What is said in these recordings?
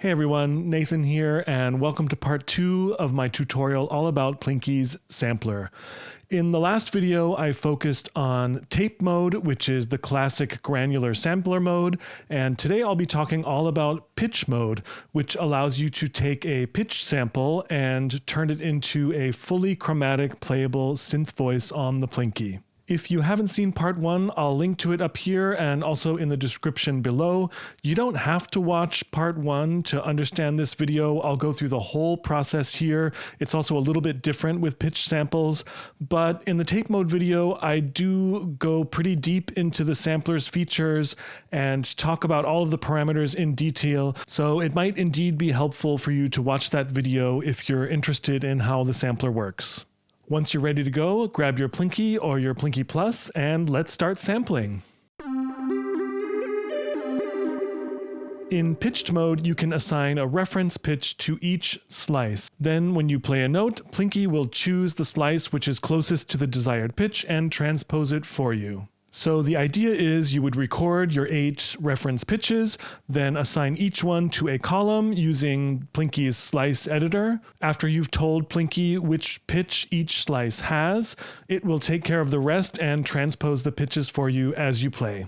Hey everyone, Nathan here, and welcome to part 2 of my tutorial all about Plinky's sampler. In the last video, I focused on tape mode, which is the classic granular sampler mode, and today I'll be talking all about pitch mode, which allows you to take a pitch sample and turn it into a fully chromatic playable synth voice on the Plinky. If you haven't seen part 1, I'll link to it up here and also in the description below. You don't have to watch part 1 to understand this video. I'll go through the whole process here. It's also a little bit different with pitch samples, but in the tape mode video, I do go pretty deep into the sampler's features and talk about all of the parameters in detail. So it might indeed be helpful for you to watch that video if you're interested in how the sampler works. Once you're ready to go, grab your Plinky or your Plinky Plus and let's start sampling. In pitched mode, you can assign a reference pitch to each slice. Then when you play a note, Plinky will choose the slice which is closest to the desired pitch and transpose it for you. So the idea is you would record your 8 reference pitches, then assign each one to a column using Plinky's slice editor. After you've told Plinky which pitch each slice has, it will take care of the rest and transpose the pitches for you as you play.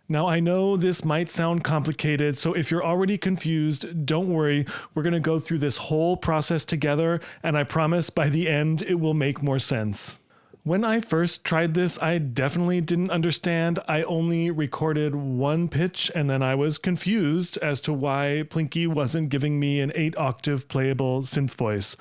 Now I know this might sound complicated, so if you're already confused, don't worry, we're going to go through this whole process together, and I promise by the end it will make more sense. When I first tried this, I definitely didn't understand. I only recorded one pitch and then I was confused as to why Plinky wasn't giving me an 8-octave playable synth voice.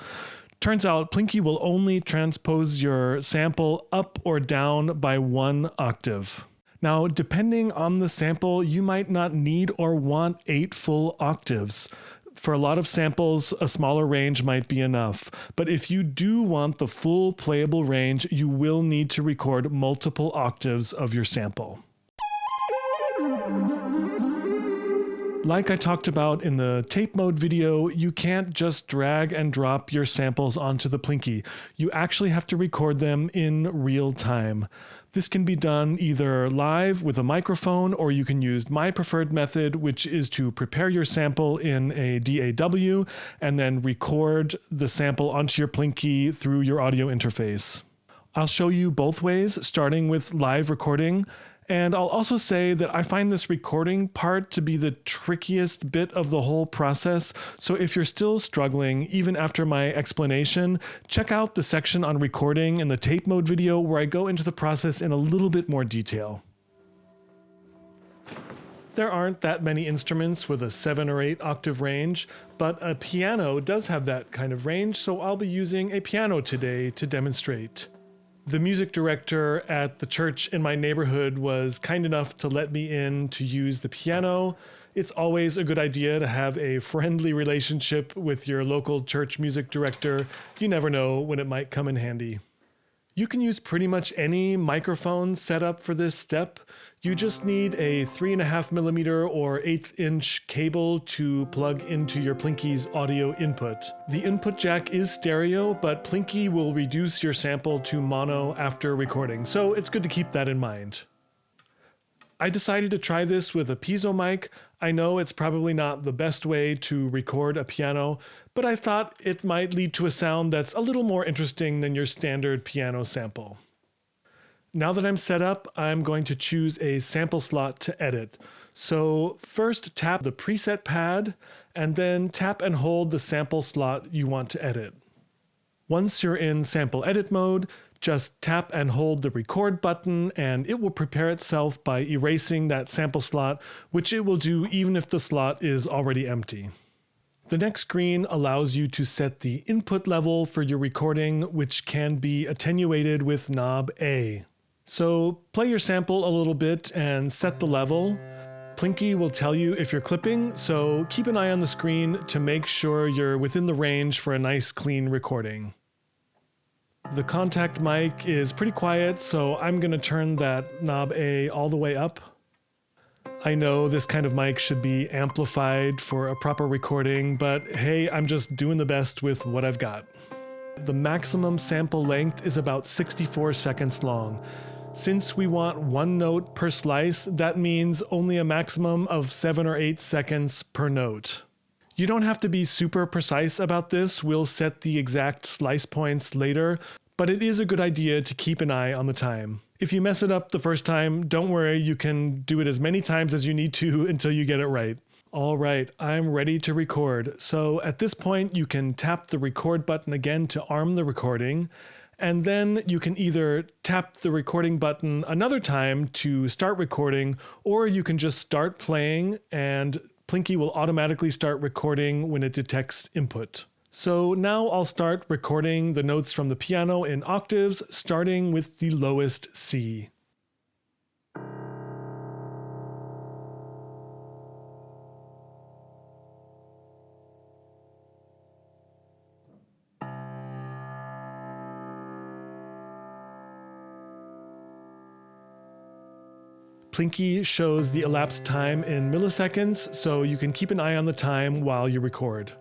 Turns out Plinky will only transpose your sample up or down by 1 octave. Now, depending on the sample, you might not need or want 8 full octaves. For a lot of samples, a smaller range might be enough, but if you do want the full playable range, you will need to record multiple octaves of your sample. Like I talked about in the tape mode video, you can't just drag and drop your samples onto the Plinky. You actually have to record them in real time. This can be done either live with a microphone, or you can use my preferred method, which is to prepare your sample in a DAW and then record the sample onto your Plinky through your audio interface. I'll show you both ways, starting with live recording. And I'll also say that I find this recording part to be the trickiest bit of the whole process, so if you're still struggling, even after my explanation, check out the section on recording in the tape mode video where I go into the process in a little bit more detail. There aren't that many instruments with a 7 or 8 octave range, but a piano does have that kind of range, so I'll be using a piano today to demonstrate. The music director at the church in my neighborhood was kind enough to let me in to use the piano. It's always a good idea to have a friendly relationship with your local church music director. You never know when it might come in handy. You can use pretty much any microphone setup for this step. You just need a 3.5mm or 1/8" cable to plug into your Plinky's audio input. The input jack is stereo, but Plinky will reduce your sample to mono after recording, so it's good to keep that in mind. I decided to try this with a piezo mic. I know it's probably not the best way to record a piano, but I thought it might lead to a sound that's a little more interesting than your standard piano sample. Now that I'm set up, I'm going to choose a sample slot to edit. So first tap the preset pad, and then tap and hold the sample slot you want to edit. Once you're in sample edit mode, just tap and hold the record button and it will prepare itself by erasing that sample slot, which it will do even if the slot is already empty. The next screen allows you to set the input level for your recording, which can be attenuated with knob A. So play your sample a little bit and set the level. Plinky will tell you if you're clipping, so keep an eye on the screen to make sure you're within the range for a nice clean recording. The contact mic is pretty quiet, so I'm going to turn that knob A all the way up. I know this kind of mic should be amplified for a proper recording, but hey, I'm just doing the best with what I've got. The maximum sample length is about 64 seconds long. Since we want one note per slice, that means only a maximum of 7 or 8 seconds per note. You don't have to be super precise about this. We'll set the exact slice points later, but it is a good idea to keep an eye on the time. If you mess it up the first time, don't worry, you can do it as many times as you need to until you get it right. All right, I'm ready to record. So at this point, you can tap the record button again to arm the recording, and then you can either tap the recording button another time to start recording, or you can just start playing and Plinky will automatically start recording when it detects input. So now I'll start recording the notes from the piano in octaves, starting with the lowest C. Plinky shows the elapsed time in milliseconds, so you can keep an eye on the time while you record.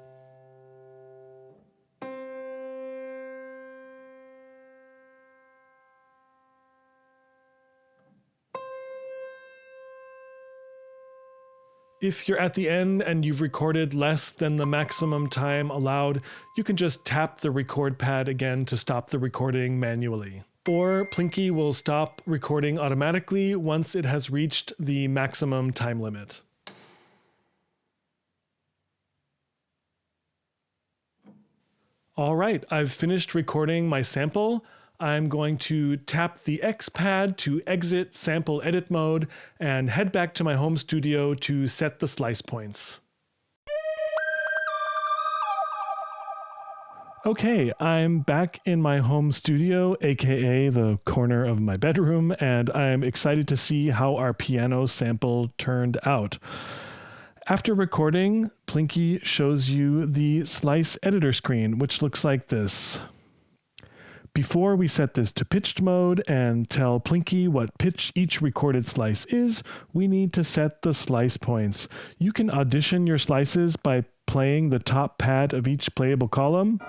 If you're at the end and you've recorded less than the maximum time allowed, you can just tap the record pad again to stop the recording manually. Or Plinky will stop recording automatically once it has reached the maximum time limit. All right, I've finished recording my sample. I'm going to tap the X pad to exit sample edit mode and head back to my home studio to set the slice points. Okay, I'm back in my home studio, aka the corner of my bedroom, and I'm excited to see how our piano sample turned out. After recording, Plinky shows you the slice editor screen, which looks like this. Before we set this to pitched mode and tell Plinky what pitch each recorded slice is, we need to set the slice points. You can audition your slices by playing the top pad of each playable column,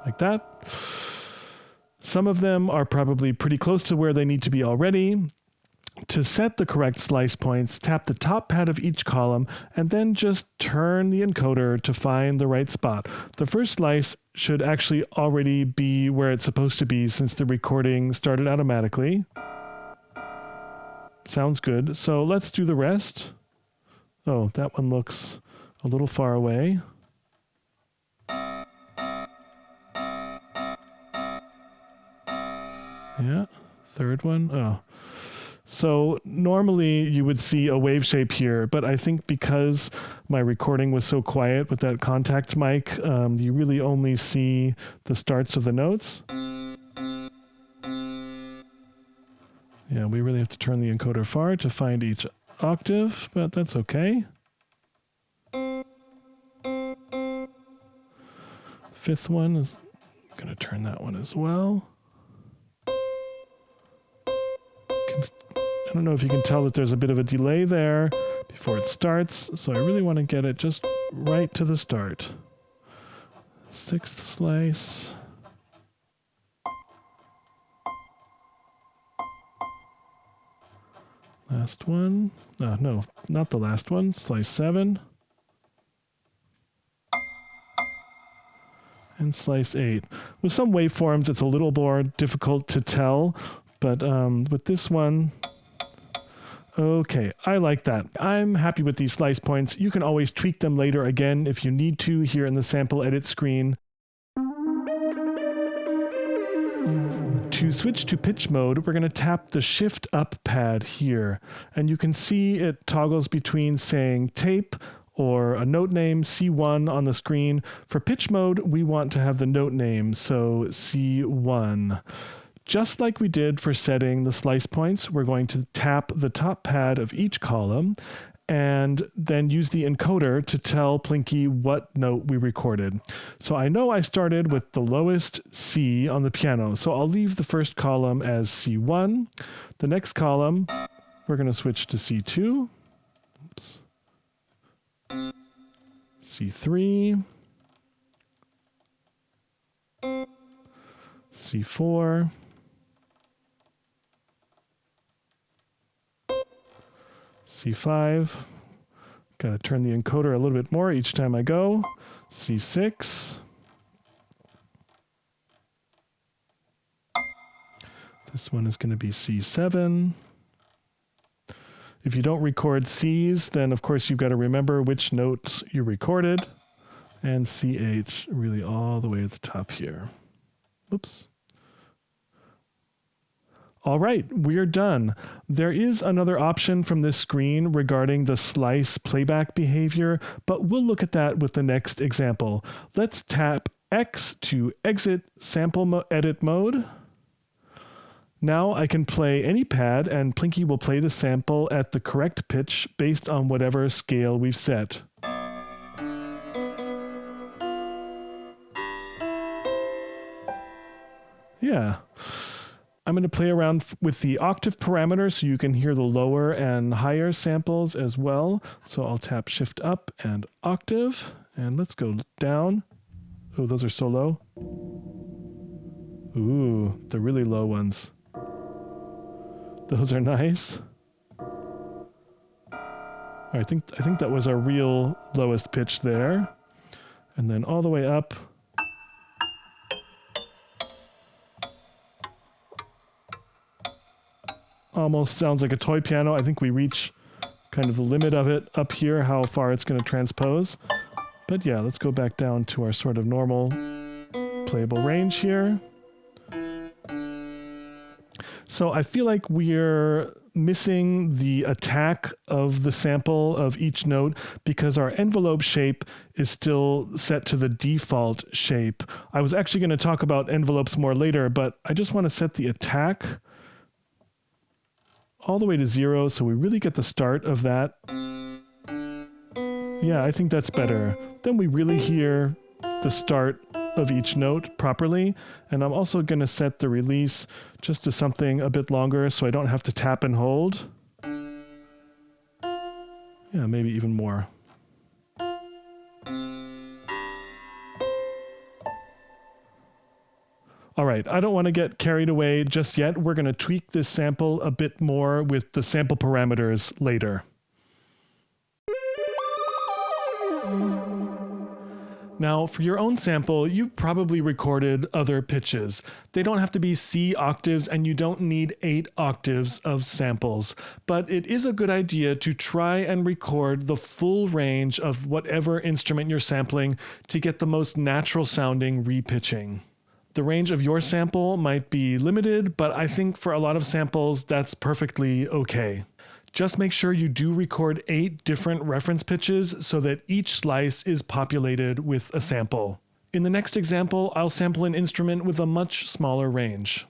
like that. Some of them are probably pretty close to where they need to be already. To set the correct slice points, tap the top pad of each column and then just turn the encoder to find the right spot. The first slice should actually already be where it's supposed to be since the recording started automatically. Sounds good. So let's do the rest. Oh, that one looks a little far away. Yeah, third one. Oh. So normally you would see a wave shape here, but I think because my recording was so quiet with that contact mic, you really only see the starts of the notes. Yeah, we really have to turn the encoder far to find each octave, but that's okay. Fifth one is going to turn that one as well. I don't know if you can tell that there's a bit of a delay there before it starts, so I really want to get it just right to the start. Sixth slice. Last one. No, not the last one. Slice 7. And slice 8. With some waveforms, it's a little more difficult to tell, but with this one... Okay, I like that. I'm happy with these slice points. You can always tweak them later again if you need to here in the sample edit screen. To switch to pitch mode, we're going to tap the shift up pad here. And you can see it toggles between saying tape or a note name C1 on the screen. For pitch mode, we want to have the note name, so C1. Just like we did for setting the slice points, we're going to tap the top pad of each column and then use the encoder to tell Plinky what note we recorded. So I know I started with the lowest C on the piano, so I'll leave the first column as C1. The next column, we're going to switch to C2. Oops. C3. C4. C5, Got to turn the encoder a little bit more each time I go. C6. This one is going to be C7. If you don't record Cs, then of course you've got to remember which notes you recorded. And CH really all the way at the top here. Oops. All right, we're done. There is another option from this screen regarding the slice playback behavior, but we'll look at that with the next example. Let's tap X to exit sample edit mode. Now I can play any pad and Plinky will play the sample at the correct pitch based on whatever scale we've set. Yeah. I'm going to play around with the octave parameter so you can hear the lower and higher samples as well. So I'll tap Shift up and octave, and let's go down. Oh, those are so low. Ooh, the really low ones. Those are nice. I think that was our real lowest pitch there. And then all the way up. Almost sounds like a toy piano. I think we reach kind of the limit of it up here, how far it's going to transpose. But yeah, let's go back down to our sort of normal playable range here. So I feel like we're missing the attack of the sample of each note because our envelope shape is still set to the default shape. I was actually going to talk about envelopes more later, but I just want to set the attack all the way to 0 so we really get the start of that. Yeah, I think that's better. Then we really hear the start of each note properly. And I'm also going to set the release just to something a bit longer so I don't have to tap and hold. Yeah, maybe even more. All right, I don't want to get carried away just yet. We're going to tweak this sample a bit more with the sample parameters later. Now, for your own sample, you probably recorded other pitches. They don't have to be C octaves, and you don't need 8 octaves of samples. But it is a good idea to try and record the full range of whatever instrument you're sampling to get the most natural sounding repitching. The range of your sample might be limited, but I think for a lot of samples, that's perfectly okay. Just make sure you do record 8 different reference pitches so that each slice is populated with a sample. In the next example, I'll sample an instrument with a much smaller range.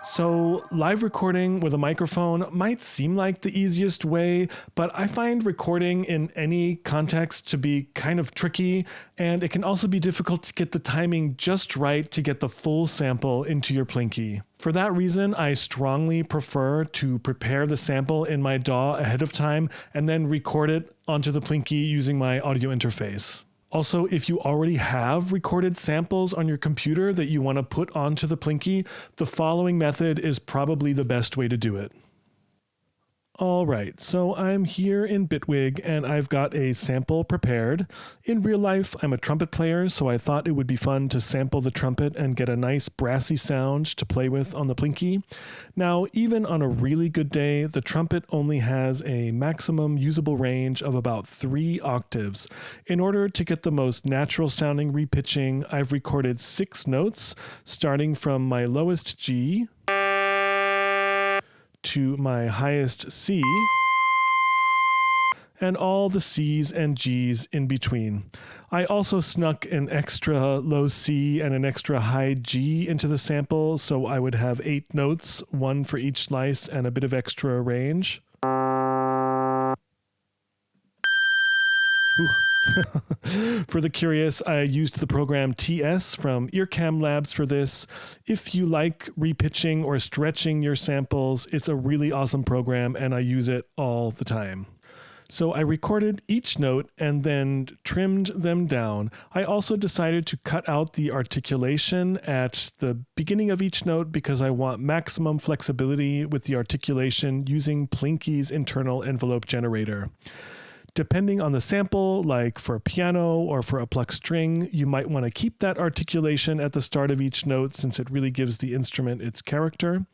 So live recording with a microphone might seem like the easiest way, but I find recording in any context to be kind of tricky, and it can also be difficult to get the timing just right to get the full sample into your Plinky. For that reason, I strongly prefer to prepare the sample in my DAW ahead of time and then record it onto the Plinky using my audio interface. Also, if you already have recorded samples on your computer that you want to put onto the Plinky, the following method is probably the best way to do it. All right, so I'm here in Bitwig and I've got a sample prepared. In real life, I'm a trumpet player, so I thought it would be fun to sample the trumpet and get a nice brassy sound to play with on the Plinky. Now, even on a really good day, the trumpet only has a maximum usable range of about 3 octaves. In order to get the most natural sounding repitching, I've recorded 6 notes, starting from my lowest G to my highest C, and all the C's and G's in between. I also snuck an extra low C and an extra high G into the sample, so I would have 8 notes, 1 for each slice, and a bit of extra range. For the curious, I used the program TS from Earcam Labs for this. If you like repitching or stretching your samples, it's a really awesome program and I use it all the time. So I recorded each note and then trimmed them down. I also decided to cut out the articulation at the beginning of each note because I want maximum flexibility with the articulation using Plinky's internal envelope generator. Depending on the sample, like for a piano or for a plucked string, you might want to keep that articulation at the start of each note since it really gives the instrument its character.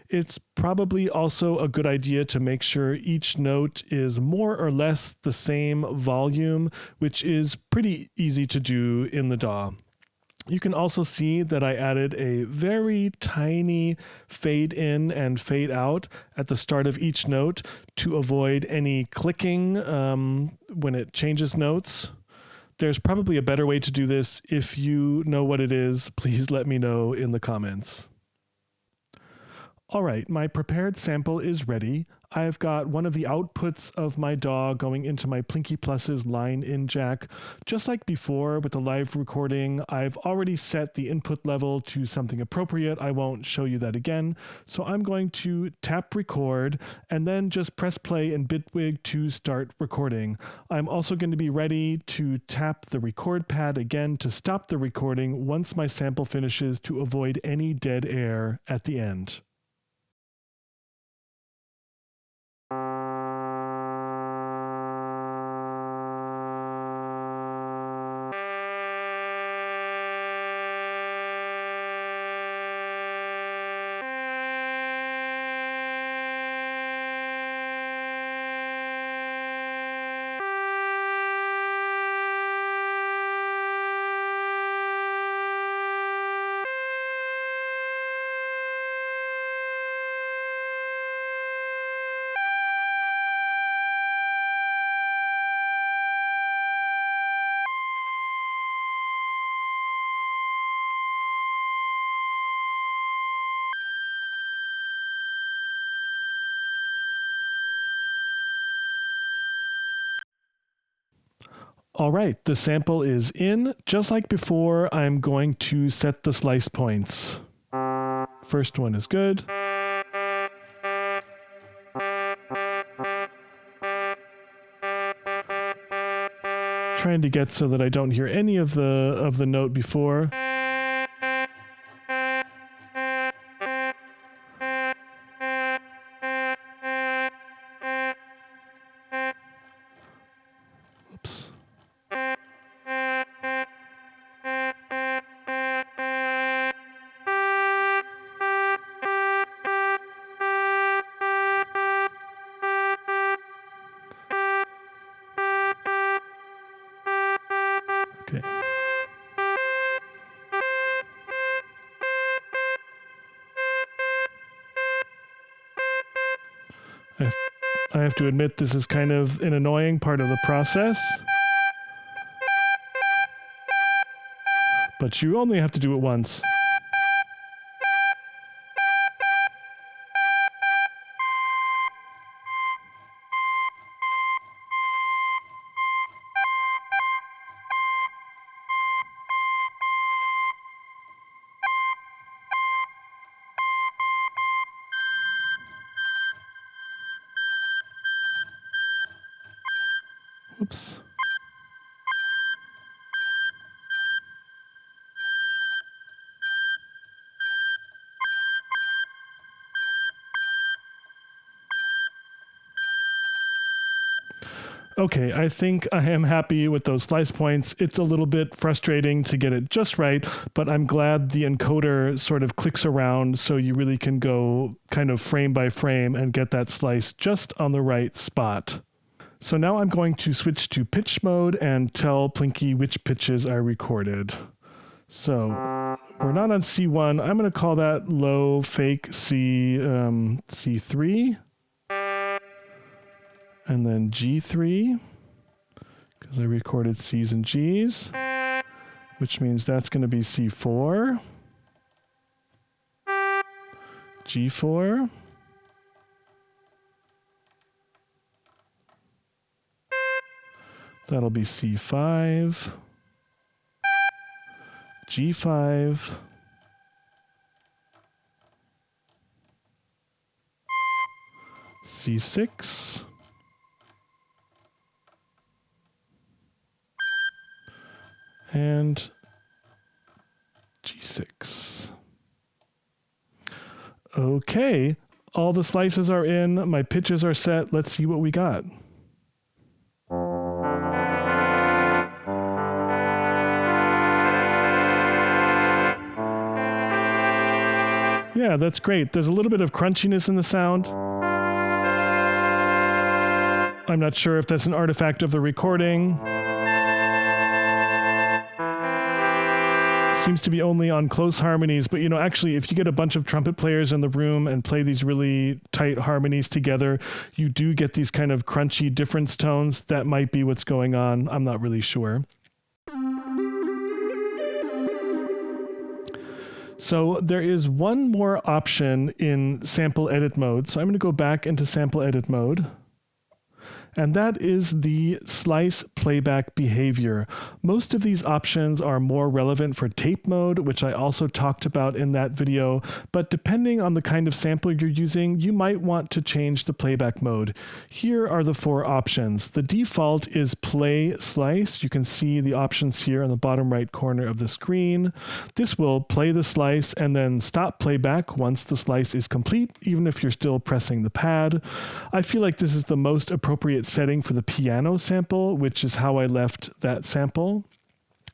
It's probably also a good idea to make sure each note is more or less the same volume, which is pretty easy to do in the DAW. You can also see that I added a very tiny fade in and fade out at the start of each note to avoid any clicking when it changes notes. There's probably a better way to do this. If you know what it is, please let me know in the comments. All right, my prepared sample is ready. I've got one of the outputs of my DAW going into my Plinky Plus's line-in jack. Just like before with the live recording, I've already set the input level to something appropriate. I won't show you that again. So I'm going to tap record and then just press play in Bitwig to start recording. I'm also going to be ready to tap the record pad again to stop the recording once my sample finishes to avoid any dead air at the end. All right, the sample is in. Just like before, I'm going to set the slice points. First one is good. Trying to get so that I don't hear any of the note before. Oops. Okay. I have to admit this is kind of an annoying part of the process. But you only have to do it once. Oops. Okay, I think I am happy with those slice points. It's a little bit frustrating to get it just right, but I'm glad the encoder sort of clicks around so you really can go kind of frame by frame and get that slice just on the right spot. So now I'm going to switch to pitch mode and tell Plinky which pitches I recorded. So we're not on C1. I'm going to call that low fake C3. And then G3, because I recorded C's and G's, which means that's going to be C4, G4, that'll be C5, G5, C6, and G6. Okay, all the slices are in, my pitches are set. Let's see what we got. Yeah, that's great. There's a little bit of crunchiness in the sound. I'm not sure if that's an artifact of the recording. Seems to be only on close harmonies, but actually if you get a bunch of trumpet players in the room and play these really tight harmonies together, you do get these kind of crunchy difference tones. That might be what's going on. I'm not really sure. So there is one more option in sample edit mode. So I'm going to go back into sample edit mode. And that is the slice playback behavior. Most of these options are more relevant for tape mode, which I also talked about in that video, but depending on the kind of sample you're using, you might want to change the playback mode. Here are the 4 options. The default is play slice. You can see the options here on the bottom right corner of the screen. This will play the slice and then stop playback once the slice is complete, even if you're still pressing the pad. I feel like this is the most appropriate setting for the piano sample, which is how I left that sample.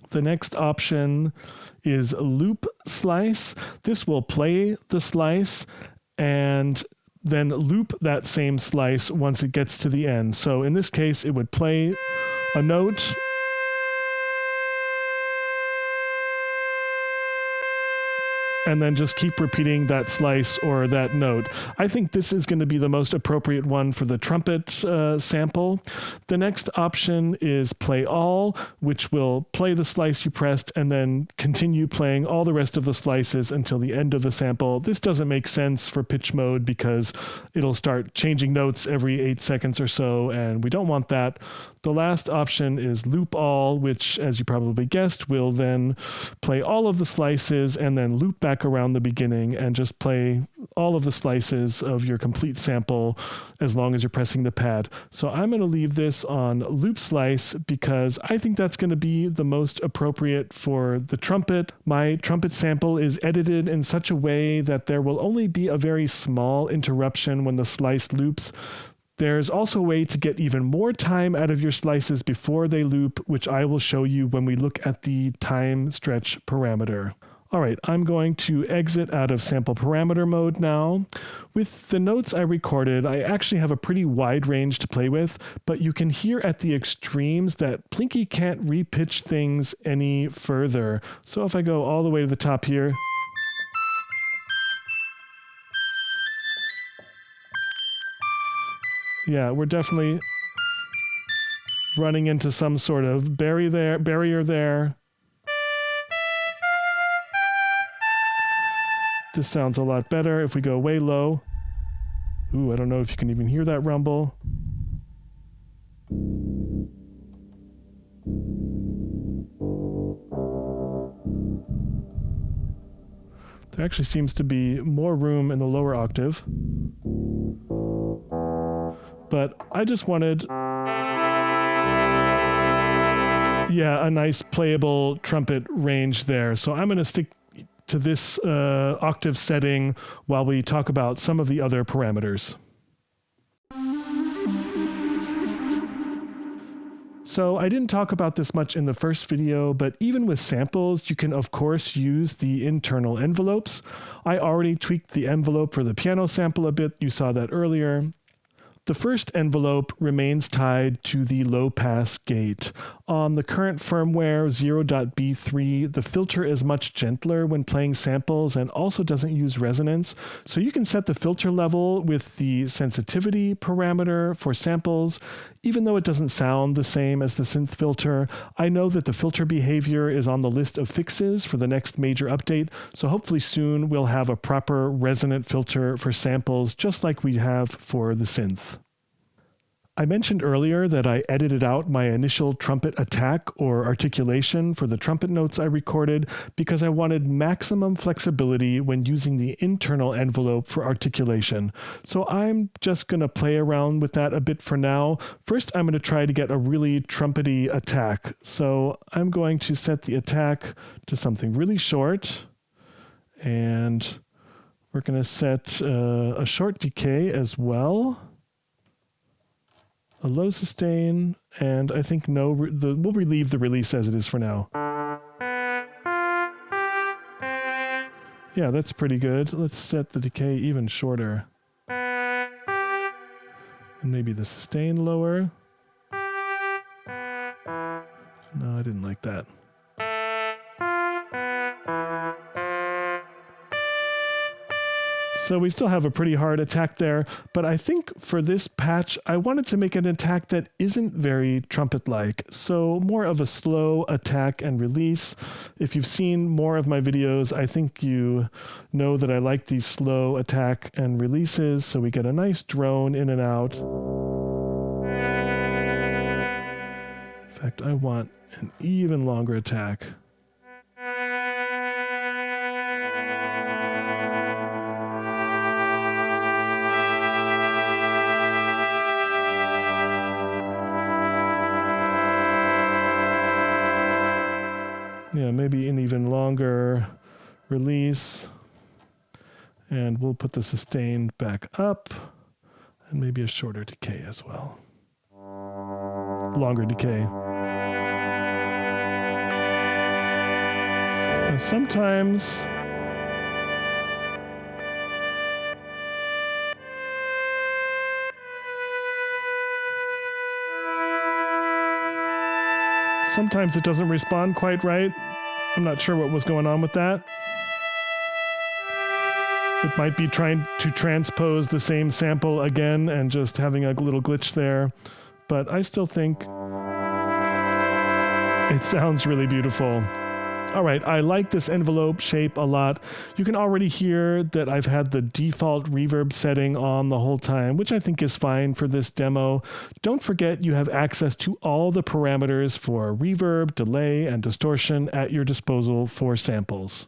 The next option is loop slice. This will play the slice and then loop that same slice once it gets to the end. So in this case, it would play a note, and then just keep repeating that slice or that note. I think this is going to be the most appropriate one for the trumpet sample. The next option is play all, which will play the slice you pressed and then continue playing all the rest of the slices until the end of the sample. This doesn't make sense for pitch mode because it'll start changing notes every 8 seconds or so, and we don't want that. The last option is loop all, which, as you probably guessed, will then play all of the slices and then loop back around the beginning and just play all of the slices of your complete sample as long as you're pressing the pad. So I'm going to leave this on loop slice because I think that's going to be the most appropriate for the trumpet. My trumpet sample is edited in such a way that there will only be a very small interruption when the slice loops. There's also a way to get even more time out of your slices before they loop, which I will show you when we look at the time stretch parameter. All right, I'm going to exit out of sample parameter mode now. With the notes I recorded, I actually have a pretty wide range to play with, but you can hear at the extremes that Plinky can't repitch things any further. So if I go all the way to the top here, yeah, we're definitely running into some sort of barrier there. This sounds a lot better if we go way low. Ooh, I don't know if you can even hear that rumble. There actually seems to be more room in the lower octave. But I just wanted, a nice playable trumpet range there. So I'm going to stick to this octave setting while we talk about some of the other parameters. So I didn't talk about this much in the first video, but even with samples, you can of course use the internal envelopes. I already tweaked the envelope for the piano sample a bit. You saw that earlier. The first envelope remains tied to the low-pass gate. On the current firmware 0.b3, the filter is much gentler when playing samples and also doesn't use resonance. So you can set the filter level with the sensitivity parameter for samples. Even though it doesn't sound the same as the synth filter, I know that the filter behavior is on the list of fixes for the next major update. So hopefully soon we'll have a proper resonant filter for samples just like we have for the synth. I mentioned earlier that I edited out my initial trumpet attack or articulation for the trumpet notes I recorded because I wanted maximum flexibility when using the internal envelope for articulation. So I'm just going to play around with that a bit for now. First, I'm going to try to get a really trumpety attack. So I'm going to set the attack to something really short, and we're going to set a short decay as well. A low sustain, and I think we'll leave the release as it is for now. Yeah, that's pretty good. Let's set the decay even shorter. And maybe the sustain lower. No, I didn't like that. So we still have a pretty hard attack there, but I think for this patch, I wanted to make an attack that isn't very trumpet-like, so more of a slow attack and release. If you've seen more of my videos, I think you know that I like these slow attack and releases, so we get a nice drone in and out. In fact, I want an even longer attack. Yeah, maybe an even longer release. And we'll put the sustain back up. And maybe a shorter decay as well. Longer decay. And sometimes it doesn't respond quite right. I'm not sure what was going on with that. It might be trying to transpose the same sample again and just having a little glitch there. But I still think it sounds really beautiful. All right, I like this envelope shape a lot. You can already hear that I've had the default reverb setting on the whole time, which I think is fine for this demo. Don't forget you have access to all the parameters for reverb, delay, and distortion at your disposal for samples.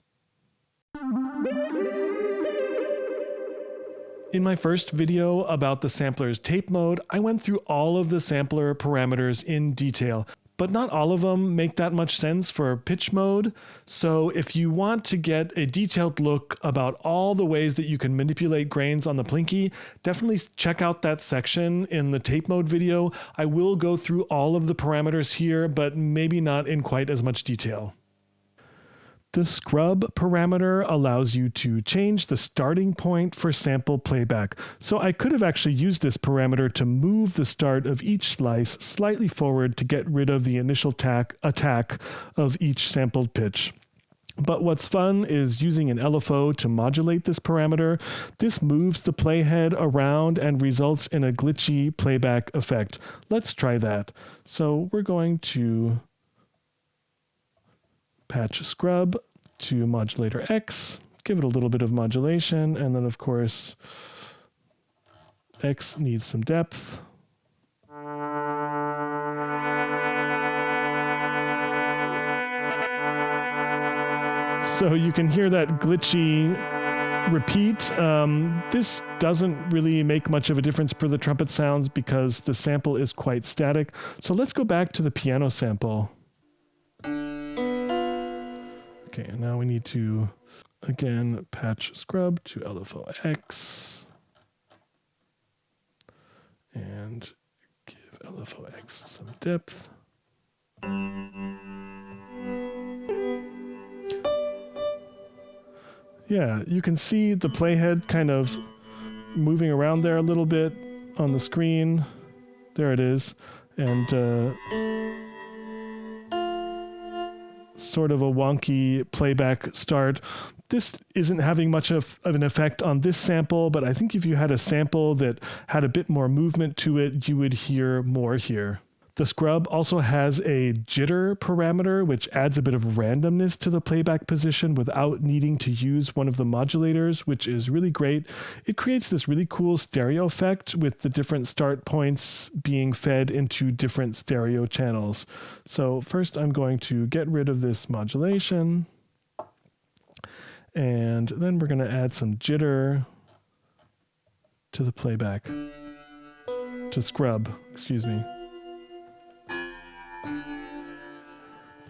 In my first video about the sampler's tape mode, I went through all of the sampler parameters in detail. But not all of them make that much sense for pitch mode. So if you want to get a detailed look about all the ways that you can manipulate grains on the Plinky, definitely check out that section in the tape mode video. I will go through all of the parameters here, but maybe not in quite as much detail. The scrub parameter allows you to change the starting point for sample playback. So I could have actually used this parameter to move the start of each slice slightly forward to get rid of the initial attack of each sampled pitch. But what's fun is using an LFO to modulate this parameter. This moves the playhead around and results in a glitchy playback effect. Let's try that. So we're going to patch scrub to modulator X, give it a little bit of modulation, and then of course X needs some depth. So you can hear that glitchy repeat. This doesn't really make much of a difference for the trumpet sounds because the sample is quite static. So let's go back to the piano sample. Okay, and now we need to, again, patch scrub to LFO X. And give LFO X some depth. Yeah, you can see the playhead kind of moving around there a little bit on the screen. There it is. And sort of a wonky playback start. This isn't having much of an effect on this sample, but I think if you had a sample that had a bit more movement to it, you would hear more here. The scrub also has a jitter parameter, which adds a bit of randomness to the playback position without needing to use one of the modulators, which is really great. It creates this really cool stereo effect with the different start points being fed into different stereo channels. So first I'm going to get rid of this modulation, and then we're going to add some jitter to the playback, to scrub, excuse me.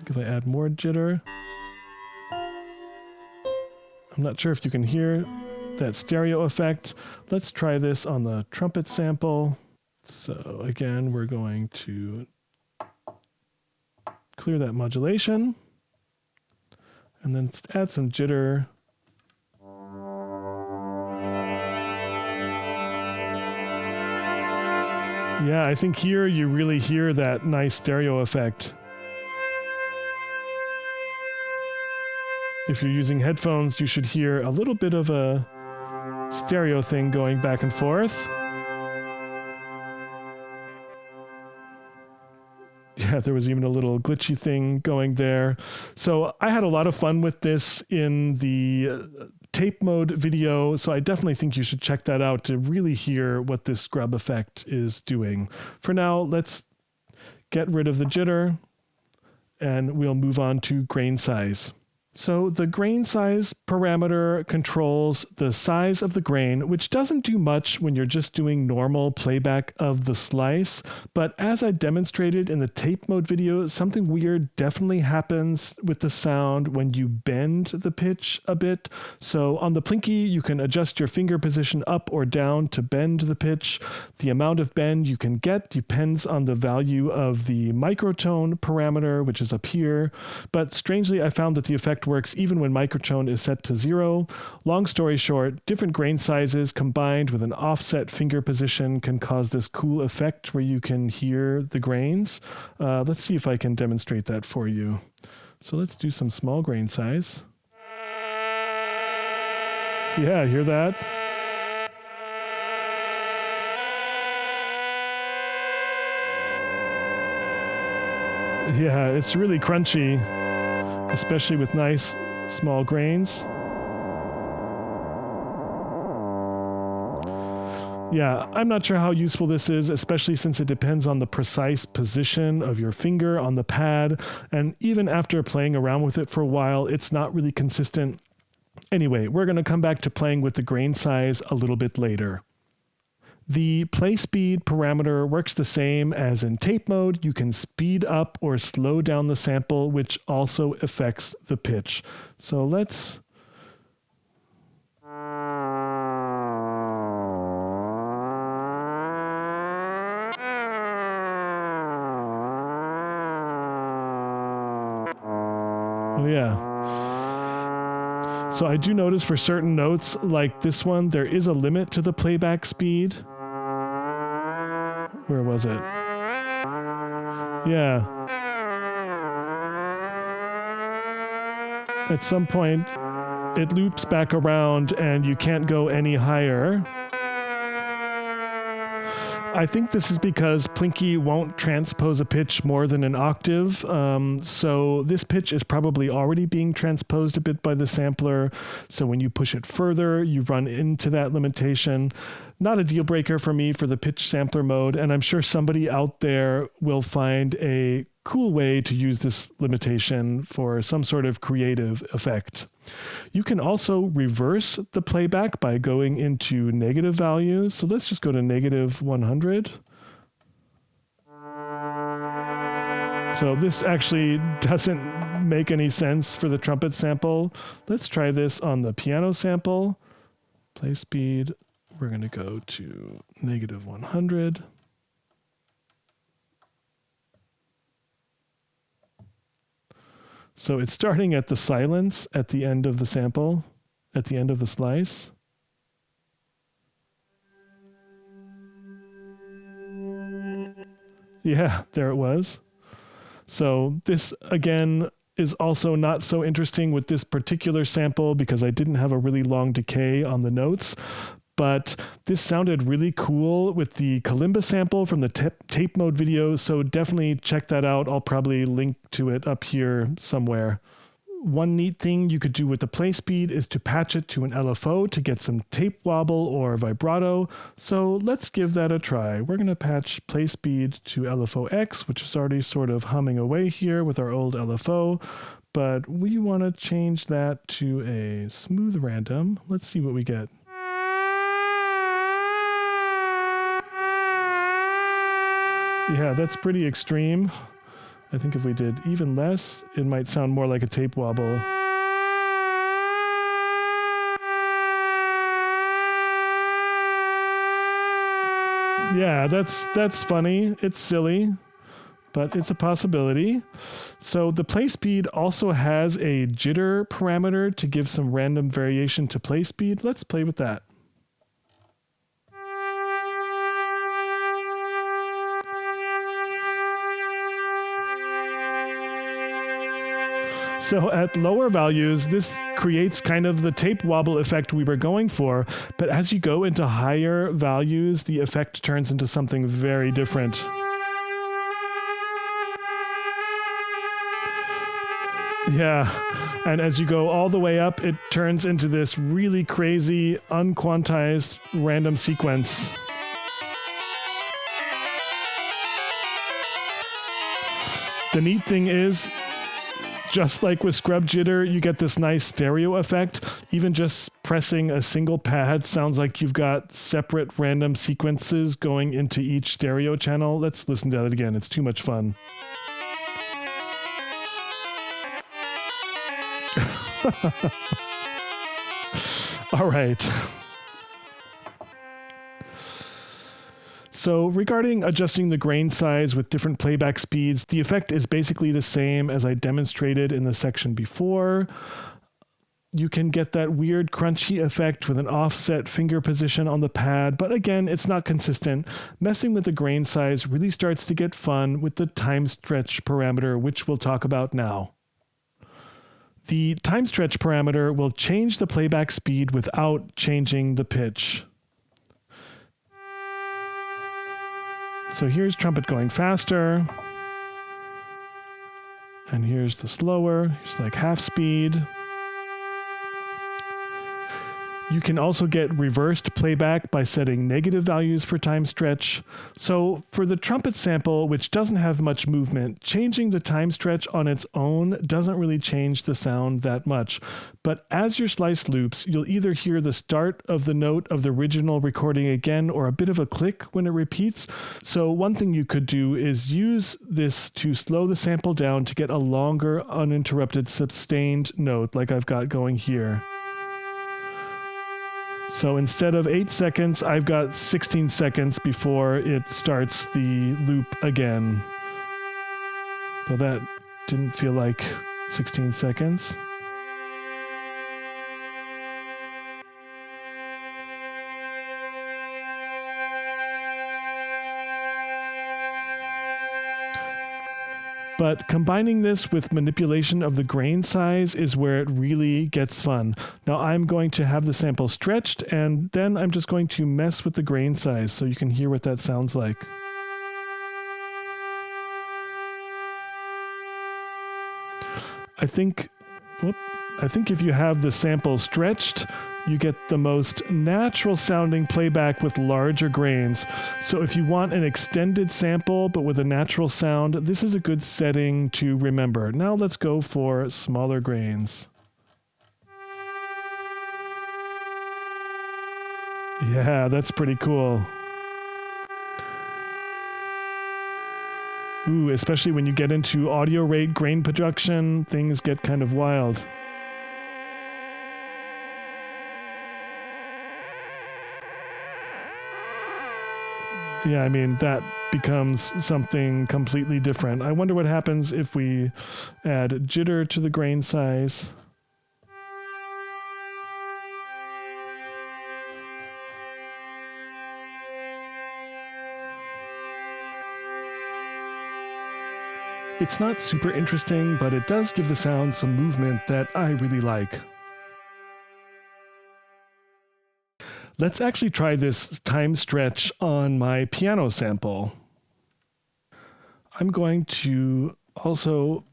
If I add more jitter, I'm not sure if you can hear that stereo effect. Let's try this on the trumpet sample. So again, we're going to clear that modulation and then add some jitter. Yeah, I think here you really hear that nice stereo effect. If you're using headphones, you should hear a little bit of a stereo thing going back and forth. Yeah, there was even a little glitchy thing going there. So I had a lot of fun with this in the tape mode video, so I definitely think you should check that out to really hear what this scrub effect is doing. For now, let's get rid of the jitter and we'll move on to grain size. So the grain size parameter controls the size of the grain, which doesn't do much when you're just doing normal playback of the slice. But as I demonstrated in the tape mode video, something weird definitely happens with the sound when you bend the pitch a bit. So on the Plinky, you can adjust your finger position up or down to bend the pitch. The amount of bend you can get depends on the value of the microtone parameter, which is up here. But strangely, I found that the effect works even when microtone is set to 0. Long story short, different grain sizes combined with an offset finger position can cause this cool effect where you can hear the grains. Let's see if I can demonstrate that for you. So let's do some small grain size. Yeah, hear that? Yeah, it's really crunchy, especially with nice small grains. Yeah, I'm not sure how useful this is, especially since it depends on the precise position of your finger on the pad, and even after playing around with it for a while, it's not really consistent. Anyway, we're going to come back to playing with the grain size a little bit later. The play speed parameter works the same as in tape mode. You can speed up or slow down the sample, which also affects the pitch. So let's... Oh yeah. So I do notice for certain notes, like this one, there is a limit to the playback speed. Where was it? Yeah. At some point, it loops back around and you can't go any higher. I think this is because Plinky won't transpose a pitch more than an octave, so this pitch is probably already being transposed a bit by the sampler, so when you push it further, you run into that limitation. Not a deal breaker for me for the pitch sampler mode, and I'm sure somebody out there will find a cool way to use this limitation for some sort of creative effect. You can also reverse the playback by going into negative values. So let's just go to negative 100. So this actually doesn't make any sense for the trumpet sample. Let's try this on the piano sample. Play speed, we're going to go to negative 100. So it's starting at the silence at the end of the sample, at the end of the slice. Yeah, there it was. So this, again, is also not so interesting with this particular sample because I didn't have a really long decay on the notes. but this sounded really cool with the kalimba sample from the tape mode video, so definitely check that out. I'll probably link to it up here somewhere. One neat thing you could do with the play speed is to patch it to an LFO to get some tape wobble or vibrato. So let's give that a try. We're going to patch play speed to LFO X, which is already sort of humming away here with our old LFO. But we want to change that to a smooth random. Let's see what we get. Yeah, that's pretty extreme. I think if we did even less, it might sound more like a tape wobble. Yeah, that's funny. It's silly, but it's a possibility. So the play speed also has a jitter parameter to give some random variation to play speed. Let's play with that. So at lower values, this creates kind of the tape wobble effect we were going for, but as you go into higher values, the effect turns into something very different. Yeah, and as you go all the way up, it turns into this really crazy, unquantized random sequence. The neat thing is, just like with scrub jitter, you get this nice stereo effect. Even just pressing a single pad sounds like you've got separate random sequences going into each stereo channel. Let's listen to that again. It's too much fun. All right. So regarding adjusting the grain size with different playback speeds, the effect is basically the same as I demonstrated in the section before. You can get that weird crunchy effect with an offset finger position on the pad, but again, it's not consistent. Messing with the grain size really starts to get fun with the time stretch parameter, which we'll talk about now. The time stretch parameter will change the playback speed without changing the pitch. So here's trumpet going faster, and here's the slower, here's like half speed. You can also get reversed playback by setting negative values for time stretch. So for the trumpet sample, which doesn't have much movement, changing the time stretch on its own doesn't really change the sound that much. But as your slice loops, you'll either hear the start of the note of the original recording again or a bit of a click when it repeats. So one thing you could do is use this to slow the sample down to get a longer, uninterrupted, sustained note like I've got going here. So instead of 8 seconds, I've got 16 seconds before it starts the loop again. So that didn't feel like 16 seconds. But combining this with manipulation of the grain size is where it really gets fun. Now I'm going to have the sample stretched, and then I'm just going to mess with the grain size so you can hear what that sounds like. I think if you have the sample stretched, you get the most natural sounding playback with larger grains. So if you want an extended sample but with a natural sound, this is a good setting to remember. Now let's go for smaller grains. Yeah, that's pretty cool. Ooh, especially when you get into audio rate grain production, things get kind of wild. Yeah, I mean, that becomes something completely different. I wonder what happens if we add jitter to the grain size. It's not super interesting, but it does give the sound some movement that I really like. Let's actually try this time stretch on my piano sample. I'm going to also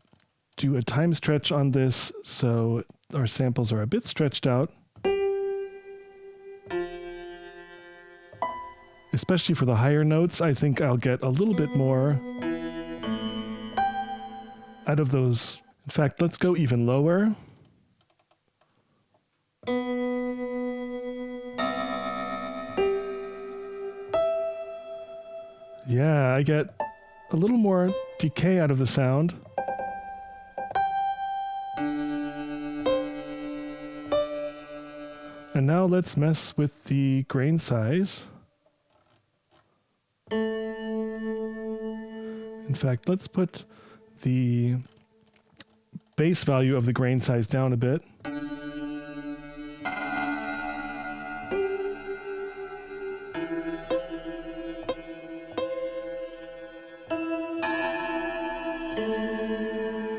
do a time stretch on this so our samples are a bit stretched out. Especially for the higher notes, I think I'll get a little bit more out of those. In fact, let's go even lower. Yeah, I get a little more decay out of the sound. And now let's mess with the grain size. In fact, let's put the base value of the grain size down a bit.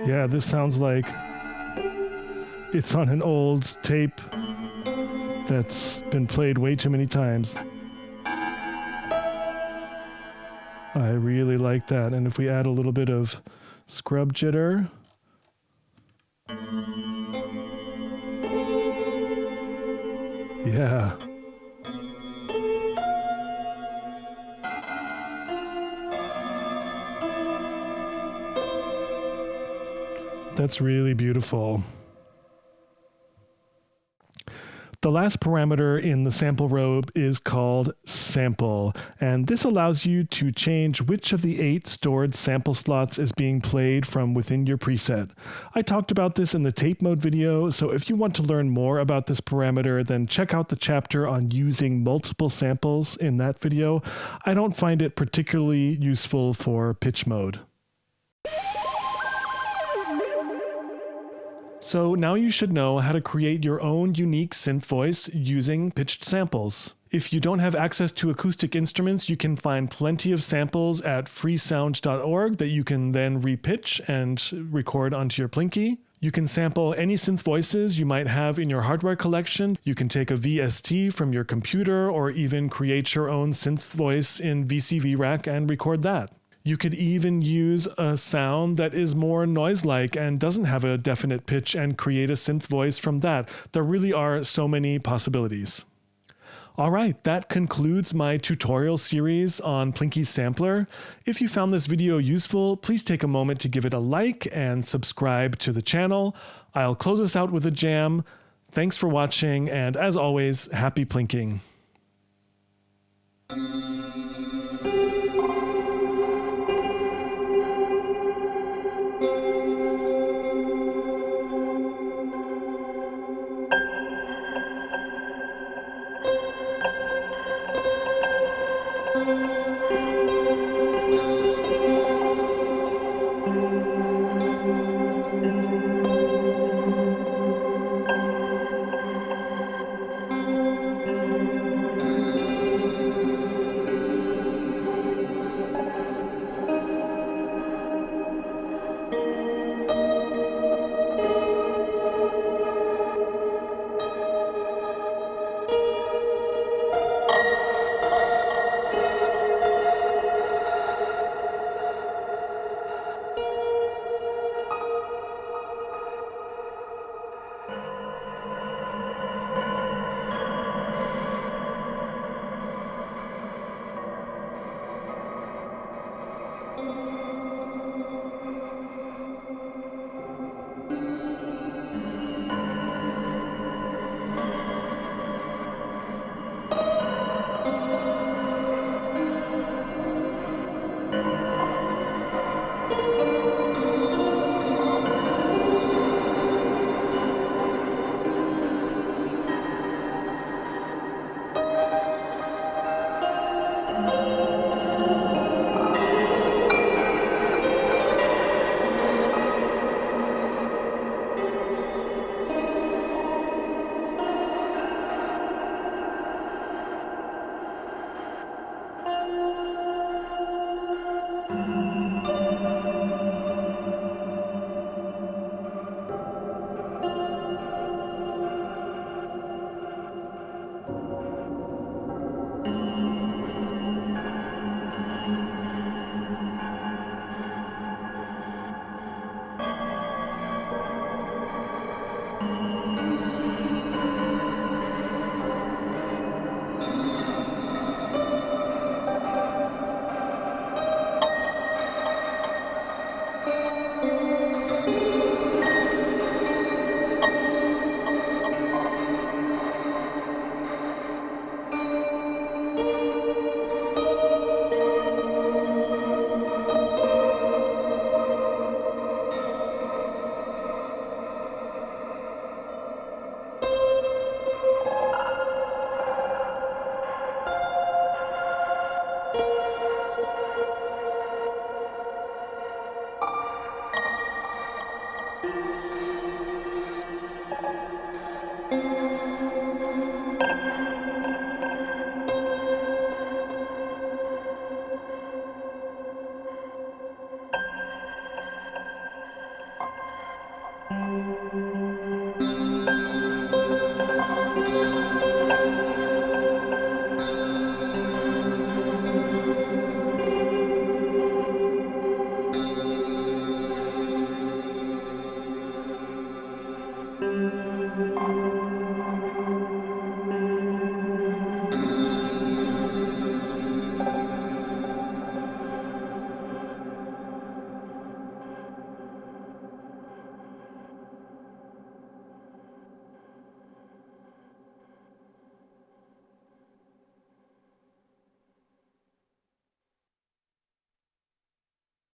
Yeah, this sounds like it's on an old tape that's been played way too many times. I really like that. And if we add a little bit of scrub jitter. Yeah. That's really beautiful. The last parameter in the sample robe is called sample, and this allows you to change which of the 8 stored sample slots is being played from within your preset. I talked about this in the tape mode video, so if you want to learn more about this parameter, then check out the chapter on using multiple samples in that video. I don't find it particularly useful for pitch mode. So now you should know how to create your own unique synth voice using pitched samples. If you don't have access to acoustic instruments, you can find plenty of samples at freesound.org that you can then repitch and record onto your Plinky. You can sample any synth voices you might have in your hardware collection. You can take a VST from your computer or even create your own synth voice in VCV Rack and record that. You could even use a sound that is more noise-like and doesn't have a definite pitch and create a synth voice from that. There really are so many possibilities. All right, that concludes my tutorial series on Plinky's sampler. If you found this video useful, please take a moment to give it a like and subscribe to the channel. I'll close us out with a jam. Thanks for watching, and as always, happy plinking.